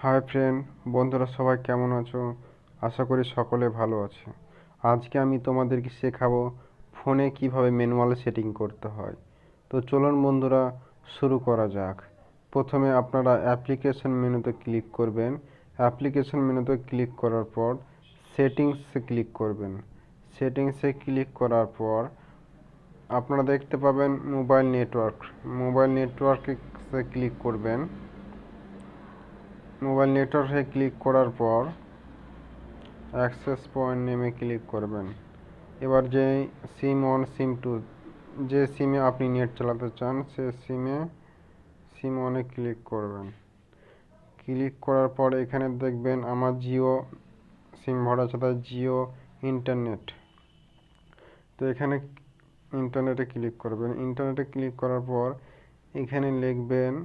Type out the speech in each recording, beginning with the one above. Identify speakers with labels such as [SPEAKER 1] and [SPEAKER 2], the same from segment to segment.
[SPEAKER 1] Hi friend, বন্ধুরা সবাই কেমন আছো? আশা করি সকলে ভালো আছে। আজকে আমি তোমাদেরকে শেখাবো ফোনে কিভাবে ম্যানুয়াল সেটিং করতে হয়। তো চলুন বন্ধুরা, শুরু করা যাক। প্রথমে আপনারা অ্যাপ্লিকেশন মেনুতে ক্লিক করবেন। অ্যাপ্লিকেশন মেনুতে ক্লিক করার পর সেটিংসে ক্লিক করবেন। সেটিংসে ক্লিক করার পর আপনারা দেখতে পাবেন মোবাইল নেটওয়ার্কে ক্লিক করবেন। মোবাইল নেটওয়ার্কে ক্লিক করার পর অ্যাক্সেস পয়েন্ট নেমে ক্লিক করবেন। এবার যে সিম ওয়ান সিম টু, যে সিমে আপনি নেট চালাতে চান সে সিম ওয়ানে ক্লিক করবেন। ক্লিক করার পর এখানে দেখবেন আমার জিও সিম ভরা আছে, তাই জিও ইন্টারনেট। তো এখানে ইন্টারনেটে ক্লিক করবেন। ইন্টারনেটে ক্লিক করার পর এখানে লিখবেন,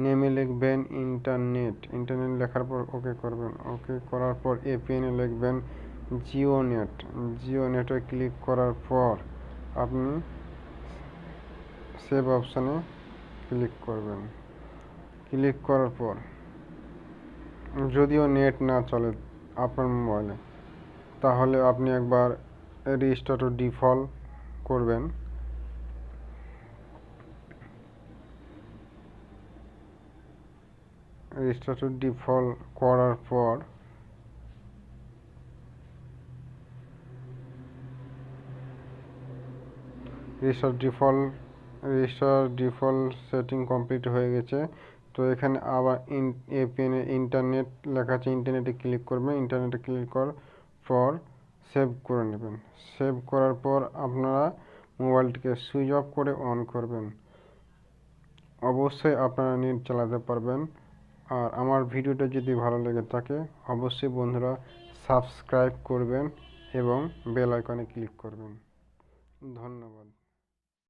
[SPEAKER 1] নেমে লিখবেন ইন্টারনেট লেখার পর ওকে করবেন। ওকে করার পর এপিএনে লিখবেন জিও নেটে ক্লিক করার পর আপনি সেভ অপশানে ক্লিক করবেন। ক্লিক করার পর যদিও নেট না চলে আপনার মোবাইলে, তাহলে আপনি একবার রিস্টার্ট টু ডিফল্ট করবেন। রিস্টার্ট টু ডিফল্ট করার পর রিস্টার্ট ডিফল্ট সেটিং কমপ্লিট হয়ে গেছে। তো এখানে আবার এপিএনে ইন্টারনেট লেখা আছে, ইন্টারনেটে ক্লিক করবেন। ইন্টারনেটে ক্লিক করার পর সেভ করে নেবেন। সেভ করার পর আপনারা মোবাইলটিকে সুইচ অফ করে অন করবেন। অবশ্যই আপনারা নেট চালাতে পারবেন। আর আমার ভিডিওটা যদি ভালো লেগে থাকে অবশ্যই বন্ধুরা সাবস্ক্রাইব করবেন এবং বেল আইকনে ক্লিক করবেন। ধন্যবাদ।